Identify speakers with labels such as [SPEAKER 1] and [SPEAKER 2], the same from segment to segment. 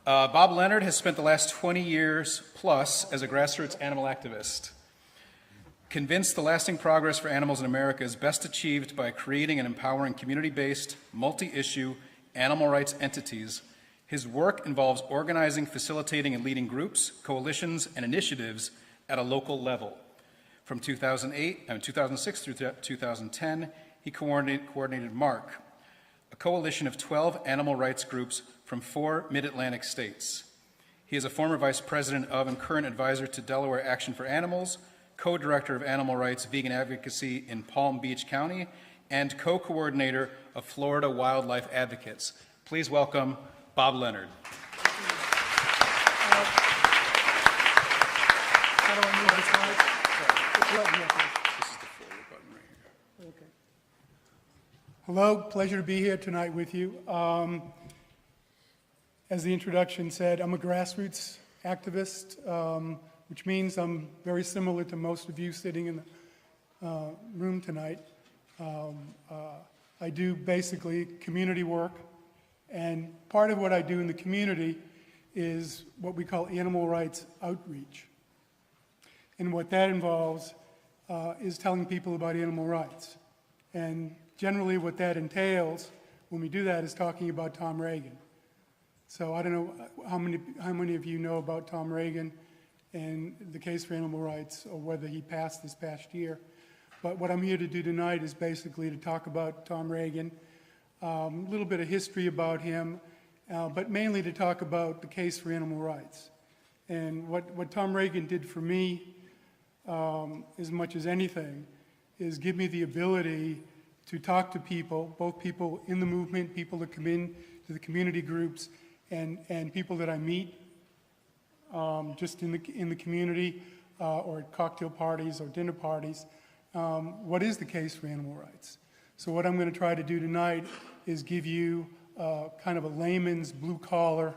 [SPEAKER 1] Bob Leonard has spent the last 20 years plus as a grassroots animal activist. Convinced the lasting progress for animals in America is best achieved by creating and empowering community-based, multi-issue animal rights entities, his work involves organizing, facilitating, and leading groups, coalitions, and initiatives at a local level. From 2006 through 2010, he coordinated MARC, a coalition of 12 animal rights groups from 4 mid-Atlantic states. He is a former vice president of and current advisor to Delaware Action for Animals, co-director of Animal Rights Vegan Advocacy in Palm Beach County, and co-coordinator of Florida Wildlife Advocates. Please welcome Bob Leonard.
[SPEAKER 2] How do I move the slide?
[SPEAKER 1] This is the forward button right here.
[SPEAKER 2] Okay. Hello, pleasure to be here tonight with you. As the introduction said, I'm a grassroots activist, which means I'm very similar to most of you sitting in the room tonight. I do basically community work, and part of what I do in the community is what we call animal rights outreach. And what that involves is telling people about animal rights. And generally what that entails when we do that is talking about Tom Regan. So I don't know how many of you know about Tom Regan and the case for animal rights, or whether he passed this past year. But what I'm here to do tonight is basically to talk about Tom Regan, a little bit of history about him, but mainly to talk about the case for animal rights. And what Tom Regan did for me, as much as anything, is give me the ability to talk to people, both people in the movement, people that come in to the community groups, and people that I meet just in the community or at cocktail parties or dinner parties. What is the case for animal rights? So what I'm going to try to do tonight is give you kind of a layman's blue-collar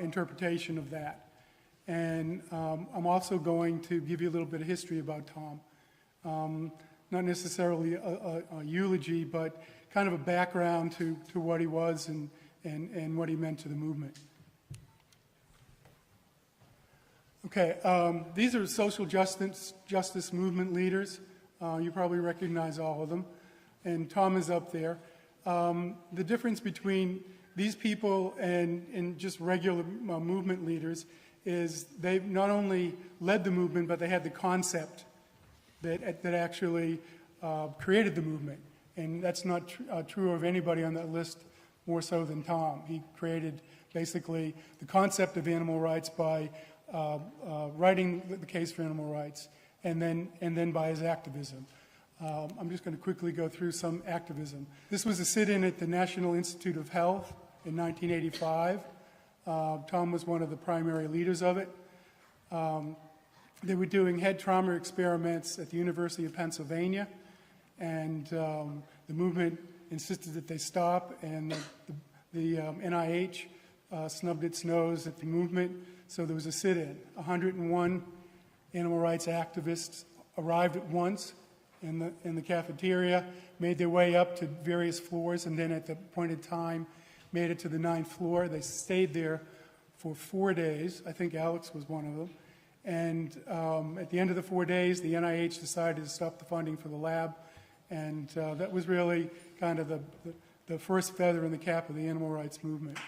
[SPEAKER 2] interpretation of that. And I'm also going to give you a little bit of history about Tom. Not necessarily a eulogy, but kind of a background to what he was and what he meant to the movement. Okay, these are social justice movement leaders. You probably recognize all of them, and Tom is up there. The difference between these people and just regular movement leaders is they've not only led the movement, but they had the concept that actually created the movement. And that's not true of anybody on that list more so than Tom. He created basically the concept of animal rights by writing the case for animal rights, and then by his activism. I'm just going to quickly go through some activism. This was a sit-in at the National Institute of Health in 1985. Tom was one of the primary leaders of it. They were doing head trauma experiments at the University of Pennsylvania, and the movement insisted that they stop, and the NIH snubbed its nose at the movement, so there was a sit-in. 101 animal rights activists arrived at once in the cafeteria, made their way up to various floors, and then at the appointed time made it to the 9th floor. They stayed there for 4 days. I think Alex was one of them. And at the end of the 4 days, the NIH decided to stop the funding for the lab, and that was really kind of the first feather in the cap of the animal rights movement.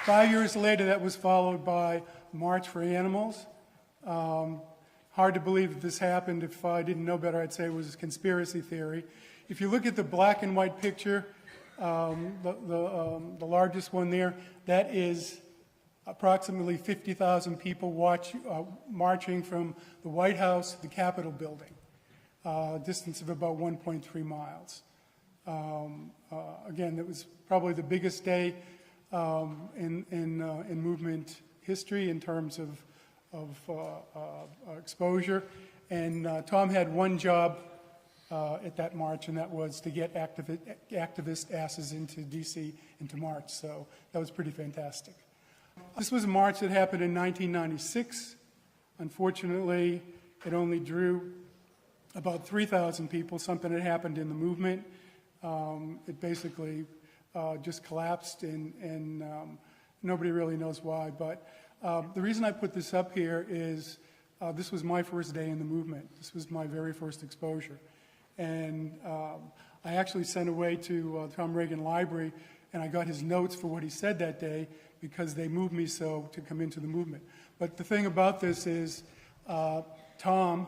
[SPEAKER 2] Five years later, that was followed by March for Animals. Hard to believe that this happened. If I didn't know better, I'd say it was a conspiracy theory. If you look at the black and white picture, the largest one there, that is approximately 50,000 people marching from the White House to the Capitol building, a distance of about 1.3 miles. Again, that was probably the biggest day in movement history in terms of exposure. And Tom had one job at that march, and that was to get activist asses into D.C. and to march. So that was pretty fantastic. This was a march that happened in 1996. Unfortunately, it only drew about 3,000 people, something that happened in the movement. It basically just collapsed, and nobody really knows why. But the reason I put this up here is this was my first day in the movement. This was my very first exposure. And I actually sent away to Tom Regan Library, and I got his notes for what he said that day because they moved me so to come into the movement. But the thing about this is Tom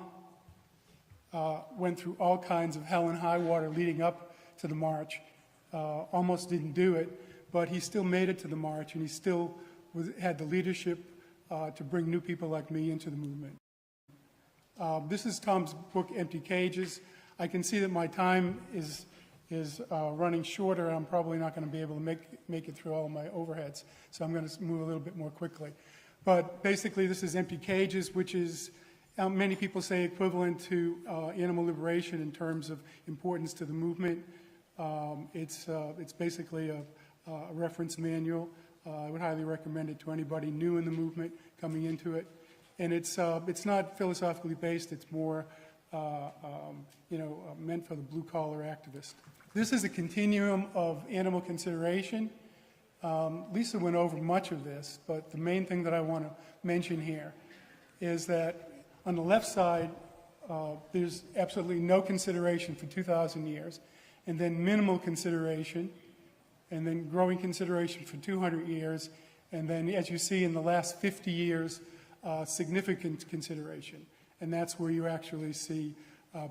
[SPEAKER 2] went through all kinds of hell and high water leading up to the march. Almost didn't do it, but he still made it to the march, and he still had the leadership to bring new people like me into the movement. This is Tom's book, Empty Cages. I can see that my time is running shorter, and I'm probably not going to be able to make it through all of my overheads, so I'm going to move a little bit more quickly. But basically, this is Empty Cages, which is, many people say, equivalent to animal liberation in terms of importance to the movement. It's basically a reference manual. I would highly recommend it to anybody new in the movement coming into it. And it's not philosophically based. It's more, meant for the blue-collar activist. This is a continuum of animal consideration. Lisa went over much of this, but the main thing that I want to mention here is that on the left side, there's absolutely no consideration for 2,000 years, and then minimal consideration, and then growing consideration for 200 years, and then, as you see, in the last 50 years, significant consideration. And that's where you actually see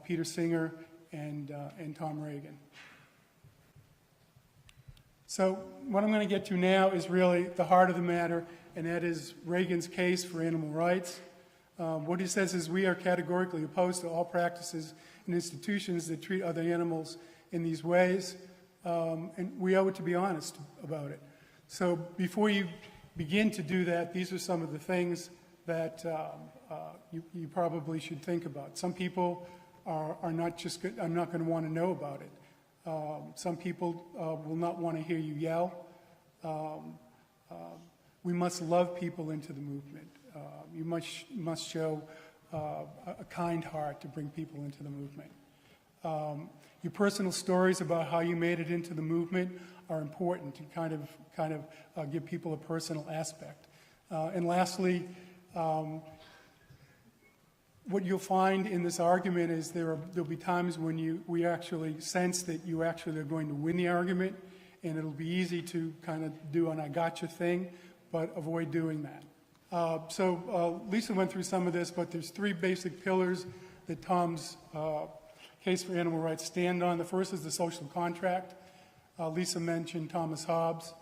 [SPEAKER 2] Peter Singer and Tom Regan. So what I'm going to get to now is really the heart of the matter, and that is Regan's case for animal rights. What he says is we are categorically opposed to all practices and institutions that treat other animals in these ways, and we owe it to be honest about it. So before you begin to do that, these are some of the things that you probably should think about. Some people are not going to want to know about it. Some people will not want to hear you yell. We must love people into the movement. You must show a kind heart to bring people into the movement. Your personal stories about how you made it into the movement are important to kind of give people a personal aspect. And lastly, what you'll find in this argument is there'll be times when we actually sense that you actually are going to win the argument, and it'll be easy to kind of do an I gotcha thing, but avoid doing that. So Lisa went through some of this, but there's three basic pillars that Tom's case for animal rights stand on. The first is the social contract. Lisa mentioned Thomas Hobbes.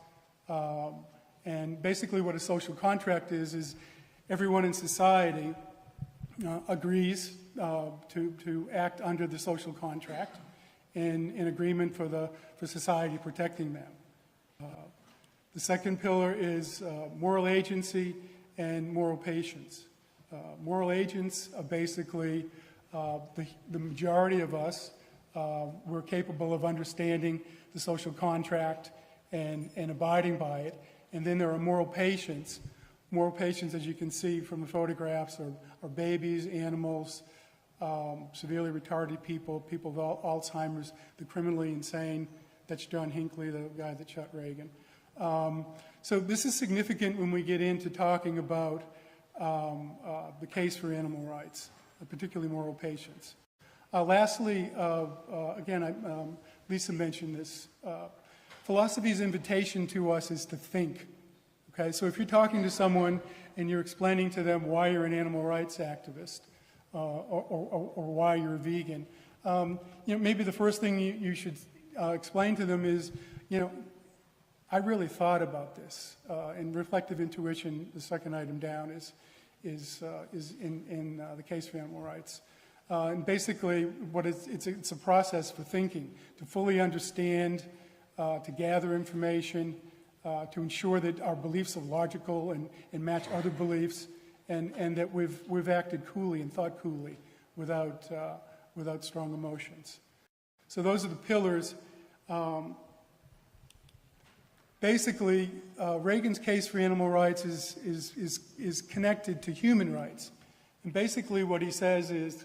[SPEAKER 2] And basically what a social contract is everyone in society agrees to act under the social contract in agreement for society protecting them. The second pillar is moral agency and moral patience. Moral agents are basically the majority of us. We're capable of understanding the social contract and abiding by it. And then there are moral patients. Moral patients, as you can see from the photographs, are babies, animals, severely retarded people, people with Alzheimer's, the criminally insane. That's John Hinckley, the guy that shot Reagan. So this is significant when we get into talking about the case for animal rights, particularly moral patience. Lastly, again, Lisa mentioned this. Philosophy's invitation to us is to think. Okay, so if you're talking to someone and you're explaining to them why you're an animal rights activist or why you're a vegan, maybe the first thing you should explain to them is, I really thought about this. And reflective intuition, the second item down, is in the case for animal rights. And basically, it's a process for thinking, to fully understand, to gather information, to ensure that our beliefs are logical and match other beliefs, and that we've acted coolly and thought coolly without strong emotions. So those are the pillars. Basically, Reagan's case for animal rights is connected to human rights. And basically what he says is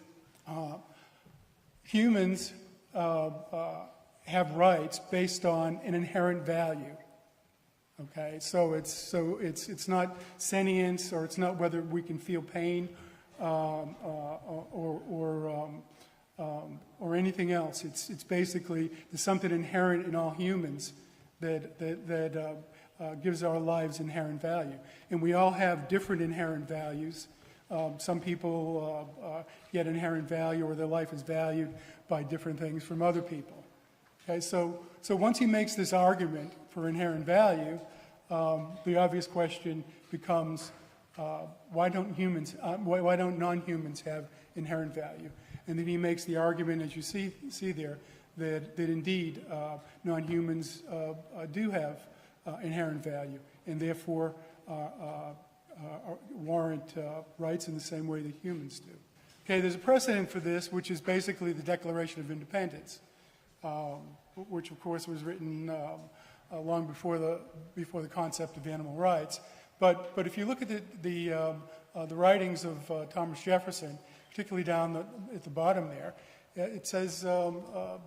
[SPEAKER 2] humans have rights based on an inherent value. Okay, so it's not sentience, or it's not whether we can feel pain or anything else. It's basically there's something inherent in all humans that gives our lives inherent value, and we all have different inherent values. Some people get inherent value, or their life is valued by different things from other people. Okay, so once he makes this argument for inherent value, the obvious question becomes, why don't non-humans have inherent value? And then he makes the argument, as you see there, that indeed non-humans do have inherent value, and therefore warrant rights in the same way that humans do. Okay, there's a precedent for this, which is basically the Declaration of Independence, which of course was written long before the concept of animal rights. But if you look at the writings of Thomas Jefferson, particularly down at the bottom there, it says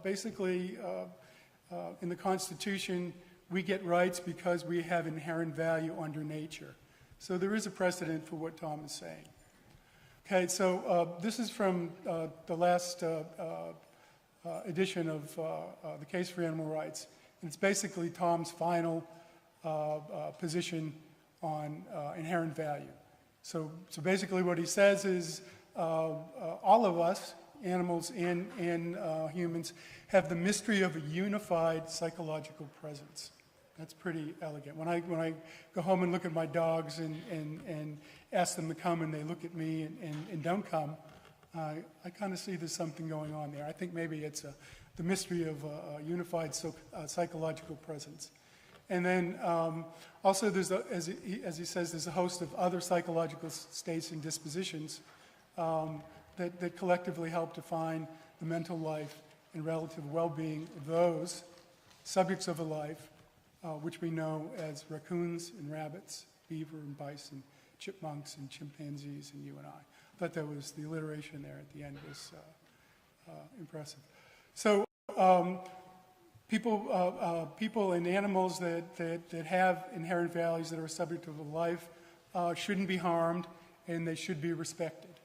[SPEAKER 2] basically in the Constitution we get rights because we have inherent value under nature. So there is a precedent for what Tom is saying. Okay, so this is from the last edition of the Case for Animal Rights. And it's basically Tom's final position on inherent value. So basically what he says is all of us, animals and humans, have the mystery of a unified psychological presence. That's pretty elegant. When I go home and look at my dogs and ask them to come and they look at me and don't come, I kind of see there's something going on there. I think maybe it's the mystery of a unified psychological presence. And then also there's, as he says, there's a host of other psychological states and dispositions that collectively help define the mental life and relative well-being of those subjects of a life, which we know as raccoons and rabbits, beaver and bison, chipmunks and chimpanzees, and you and I. I thought that was the alliteration there at the end was impressive. So people and animals that have inherent values that are subject of a life shouldn't be harmed, and they should be respected.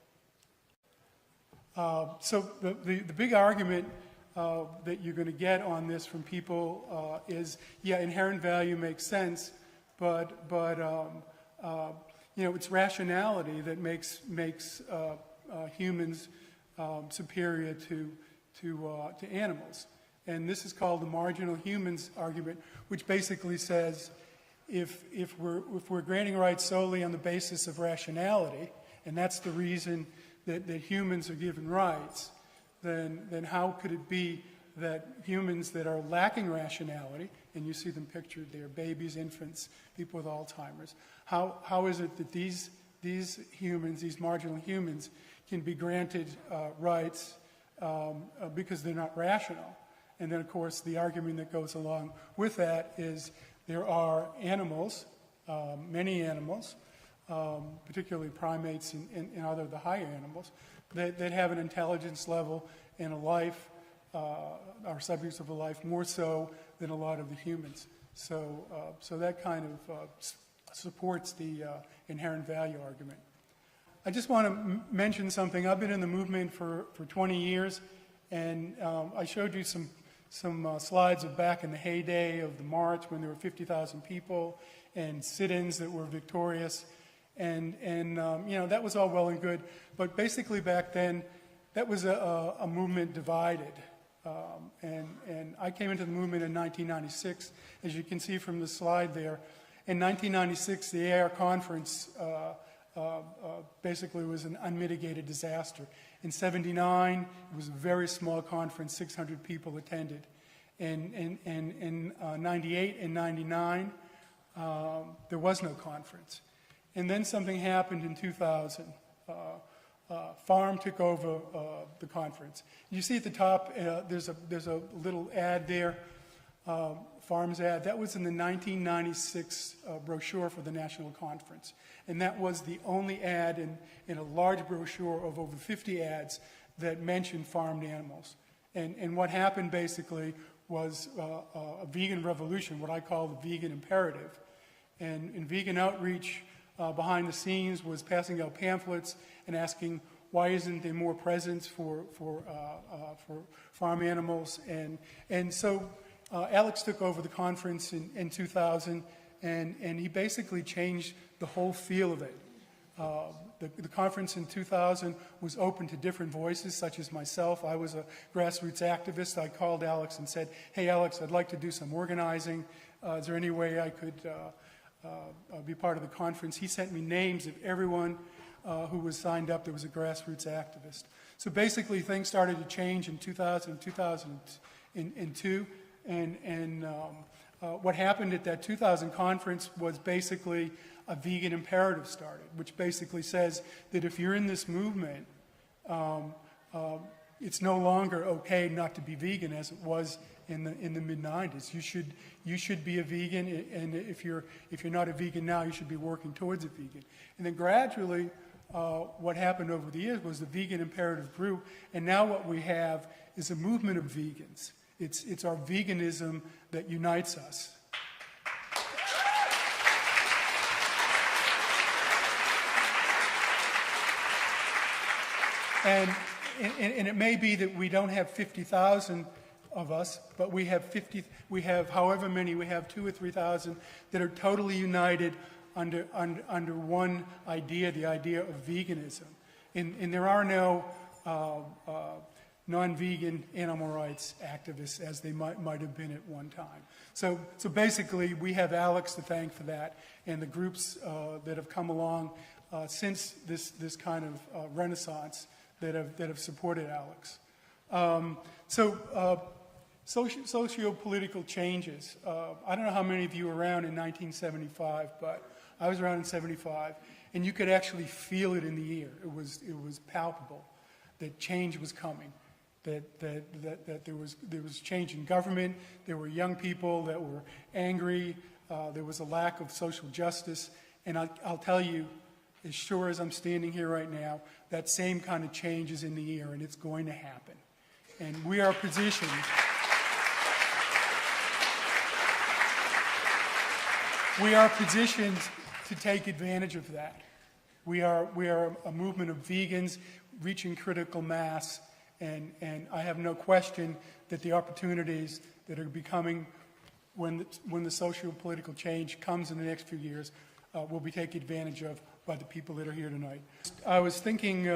[SPEAKER 2] So the big argument that you're going to get on this from people is, yeah, inherent value makes sense, but you know, it's rationality that makes humans superior to animals. And this is called the marginal humans argument, which basically says if we're granting rights solely on the basis of rationality, and that's the reason that humans are given rights, then how could it be that humans that are lacking rationality, and you see them pictured there, babies, infants, people with Alzheimer's, how is it that these humans, these marginal humans, can be granted rights because they're not rational? And then, of course, the argument that goes along with that is there are animals, many animals, particularly primates and other the higher animals, that have an intelligence level and a life, are subjects of a life more so than a lot of the humans. So that kind of supports the inherent value argument. I just want to mention something. I've been in the movement for 20 years, and I showed you some slides of back in the heyday of the march when there were 50,000 people and sit-ins that were victorious. And you know, that was all well and good, but basically back then, that was a movement divided. And I came into the movement in 1996, as you can see from the slide there. In 1996, the AR conference basically was an unmitigated disaster. In '79, it was a very small conference, 600 people attended. In '98 and '99, there was no conference. And then something happened in 2000. Farm took over the conference. You see at the top, there's a little ad there, Farm's ad. That was in the 1996 brochure for the National Conference. And that was the only ad in a large brochure of over 50 ads that mentioned farmed animals. And what happened basically was a vegan revolution, what I call the vegan imperative. And vegan outreach behind the scenes was passing out pamphlets and asking, why isn't there more presence for farm animals? And so Alex took over the conference in 2000, and he basically changed the whole feel of it. The conference in 2000 was open to different voices, such as myself. I was a grassroots activist. I called Alex and said, hey, Alex, I'd like to do some organizing. Is there any way I could be part of the conference? He sent me names of everyone who was signed up that was a grassroots activist. So basically, things started to change in 2000 and 2002. And what happened at that 2000 conference was basically a vegan imperative started, which basically says that if you're in this movement, it's no longer okay not to be vegan as it was in the mid-90s. You should be a vegan, and if you're not a vegan now, you should be working towards a vegan. And then gradually, what happened over the years was the vegan imperative grew, and now what we have is a movement of vegans. It's our veganism that unites us. And it may be that we don't have 50,000 of us, but we have however many, we have 2,000 or 3,000 that are totally united under one idea, the idea of veganism. And there are no non-vegan animal rights activists as they might have been at one time. So basically, we have Alex to thank for that, and the groups that have come along since this kind of renaissance that have supported Alex. Socio-political changes. I don't know how many of you were around in 1975, but I was around in 75, and you could actually feel it in the air. It was palpable that change was coming, that there was change in government. There were young people that were angry. There was a lack of social justice, and I'll tell you, as sure as I'm standing here right now, that same kind of change is in the air, and it's going to happen. And we are positioned. We are positioned to take advantage of that. We are a movement of vegans reaching critical mass, and I have no question that the opportunities that are becoming when the social-political change comes in the next few years will be taken advantage of by the people that are here tonight. I was thinking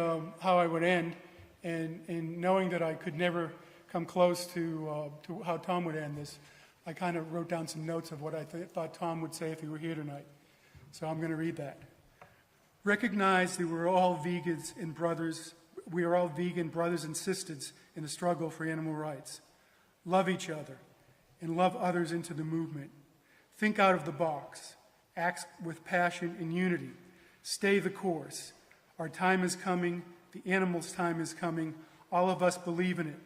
[SPEAKER 2] how I would end, and knowing that I could never come close to how Tom would end this, I kind of wrote down some notes of what I thought Tom would say if he were here tonight. So I'm going to read that. Recognize that we're all vegans and brothers. We are all vegan brothers and sisters in the struggle for animal rights. Love each other and love others into the movement. Think out of the box. Act with passion and unity. Stay the course. Our time is coming. The animals' time is coming. All of us believe in it.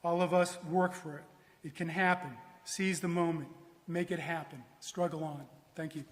[SPEAKER 2] All of us work for it. It can happen. Seize the moment. Make it happen. Struggle on. Thank you.